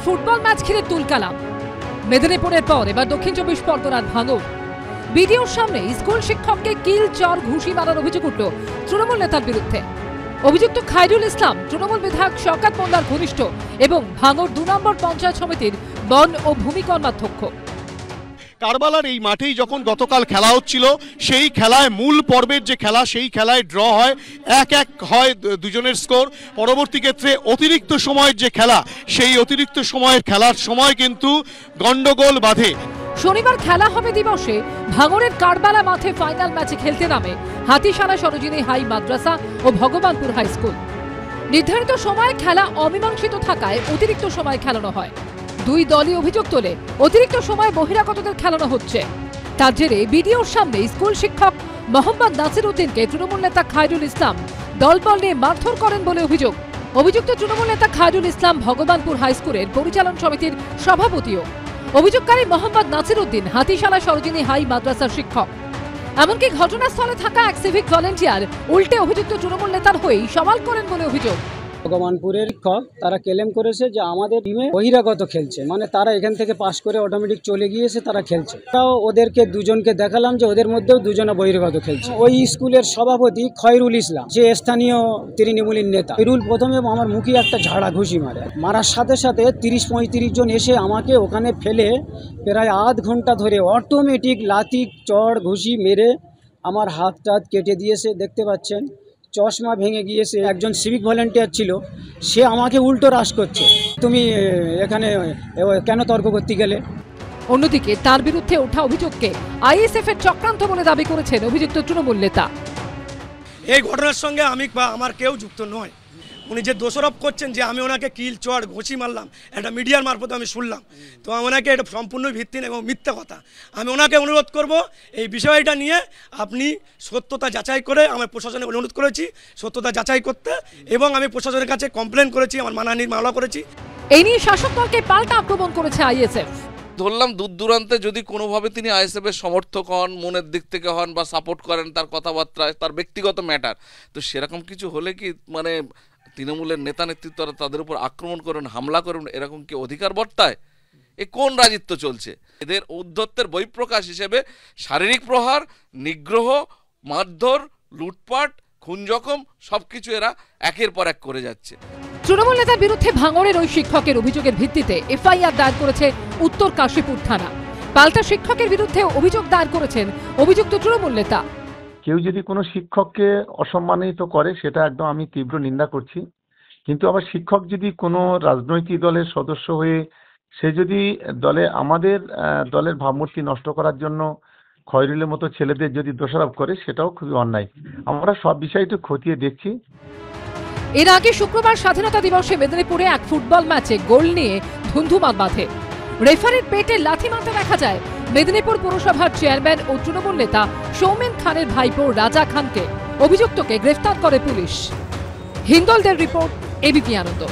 Football match ঘিরে তুলকালাম। মেদিনীপুরের পর এবার দক্ষিণ চব্বিশ পরগনার ভাঙড়। বিডিওর সামনে স্কুল শিক্ষককে কিল চর ঘুষি মারার অভিযোগ উঠল তৃণমূল নেতার বিরুদ্ধে। অভিযুক্ত খায়রুল ইসলাম তৃণমূল বিধায়ক শওকত মোল্লার ঘনিষ্ঠ এবং ভাঙড় 2 নম্বর পঞ্চায়েত সমিতির বন ও ভূমি কর্মাধ্যক্ষ। কারবালার এই মাঠেই যখন গতকাল খেলা হচ্ছিল, সেই খেলায় মূল পর্বের যে খেলা, সেই খেলায় ড্র হয়, 1-1 হয় দুজনের স্কোর। পরবর্তী ক্ষেত্রে অতিরিক্ত সময়ের যে খেলা, সেই অতিরিক্ত সময়ের খেলার সময় কিন্তু গন্ডগোল বাধে। শনিবার খেলা হবে দিবসে ভাঙড়ের কারবালা মাঠে ফাইনাল ম্যাচে খেলতে নামে হাতিশালা সরোজিনী হাই মাদ্রাসা ও ভগবানপুর হাই স্কুল। নির্ধারিত সময়ে খেলা অমীমাংসিত থাকায় অতিরিক্ত সময় খেলানো হয়। দুই দলই অভিযোগ তোলে অতিরিক্ত সময় বহিরাগতদের খেলানো হচ্ছে। তার জেরে বিডিওর সামনে স্কুল শিক্ষক মোহাম্মদ নাসির উদ্দিনকে তৃণমূল নেতা খায়রুল ইসলাম দলবল নিয়ে মারধর করেন বলে অভিযোগ। অভিযুক্ত তৃণমূল নেতা খায়রুল ইসলাম ভগবানপুর হাই স্কুলের পরিচালন সমিতির সভাপতিও। অভিযোগকারী মোহাম্মদ নাসির উদ্দিন হাতিশালা সরোজিনী হাই মাদ্রাসার শিক্ষক। এমনকি ঘটনাস্থলে থাকা এক সিভিক ভলেন্টিয়ার উল্টে অভিযুক্ত তৃণমূল নেতার হয়েই সওয়াল করেন বলে অভিযোগ। ভগবানপুরের শিক্ষক তারা ক্লেম করেছে যে আমাদের টিমে বহিরাগত খেলছে, মানে তারা এখান থেকে পাস করে অটোমেটিক চলে গিয়েছে, তারা খেলছে। তাও ওদেরকে দুজনকে দেখালাম যে ওদের মধ্যেও দুজনে বহিরাগত খেলছে। ওই স্কুলের সভাপতি খয়রুল ইসলাম, যে স্থানীয় তৃণমূলের নেতা, খয়রুল প্রথমে আমার মুখে একটা ঝাড়া ঘুষি মারার সাথে সাথে 30-35 জন এসে আমাকে ওখানে ফেলে প্রায় আধ ঘন্টা ধরে অটোমেটিক লাথি চড় ঘুষি মেরে আমার হাত টাত কেটে দিয়েছে। দেখতে পাচ্ছেন চশমা ভেঙে গিয়েছে। একজন সিভিক ভলেন্টিয়ার ছিল, সে আমাকে উল্টো রাশ করছে, তুমি এখানে কেন তর্ক করতে গেলে। অন্যদিকে তার বিরুদ্ধে ওঠা অভিযোগকে আইএসএফ এর চক্রান্ত বলে দাবি করেছেন অভিযুক্ত তৃণমূল নেতা। এই ঘটনার সঙ্গে আমি বা আমার কেউ যুক্ত নয়। উনি যে দোষারোপ করছেন যে আমি ওনাকে কিল চড় ঘুষি মারলাম, এটা মিডিয়ার মারফত আমি শুনলাম, তো ওনাকে এটা সম্পূর্ণ ভিত্তিহীন এবং মিথ্যা কথা। আমি ওনাকে অনুরোধ করব এই বিষয়টা নিয়ে আপনি সত্যতা যাচাই করে, আমার প্রশাসনে অনুরোধ করেছি সত্যতা যাচাই করতে, এবং আমি প্রশাসনের কাছে কমপ্লেন করেছি, আমার মানহানির মামলা করেছি। এই নিয়ে শাসক দলকে পাল্টা আক্রমণ করেছে আইএসএফ। ধরলাম দূর দূরান্তে যদি কোনোভাবে তিনি আইএসএফ এর সমর্থক হন, মনের দিক থেকে হন বা সাপোর্ট করেন, তার কথাবার্তায় তার ব্যক্তিগত ম্যাটার, তো সেরকম কিছু হলে কি মানে তৃণমূলের নেতা নেতৃত্বরা তাদের উপর আক্রমণ করেন, হামলা করেন, এরকম কি অধিকার বর্তায়? এ কোন রাজত্ব চলছে? এদের ঔদ্ধত্যের বহিঃপ্রকাশ হিসেবে শারীরিক প্রহার, নিগ্রহ, মারধর, লুটপাট, খুন জখম সবকিছু এরা একের পর এক করে যাচ্ছে। তৃণমূল নেতার বিরুদ্ধে ভাঙড়ের ওই শিক্ষকের অভিযোগের ভিত্তিতে এফআইআর দায়ের করেছে উত্তর কাশীপুর থানা। পাল্টা শিক্ষকের বিরুদ্ধে অভিযোগ দায়ের করেছেন অভিযুক্ত তৃণমূল নেতা। কেউ যদি কোনো শিক্ষককে অসম্মানিত করে সেটা একদম আমি তীব্র নিন্দা করছি, কিন্তু আবার শিক্ষক যদি কোনো রাজনৈতিক দলের সদস্য হয়ে সে যদি আমাদের দলের ভাবমূর্তি নষ্ট করার জন্য খয়রুলের মতো ছেলেদের যদি দোষারোপ করে, সেটাও খুবই অন্যায়। আমরা সব বিষয়টা খতিয়ে দেখছি। এর আগে শুক্রবার স্বাধীনতা দিবসে মেদিনীপুরে এক ফুটবল ম্যাচে গোল নিয়ে ধুন্ধুমার বাঁধে। রেফারির পেটে লাথি মারতে দেখা যায় মেদিনীপুর পুরসভার চেয়ারম্যান ও তৃণমূল নেতা সৌমেন খানের ভাইপো রাজা খানকে। অভিযুক্তকে গ্রেফতার করে পুলিশ। হিন্দলদের রিপোর্ট, এবিপি আনন্দ।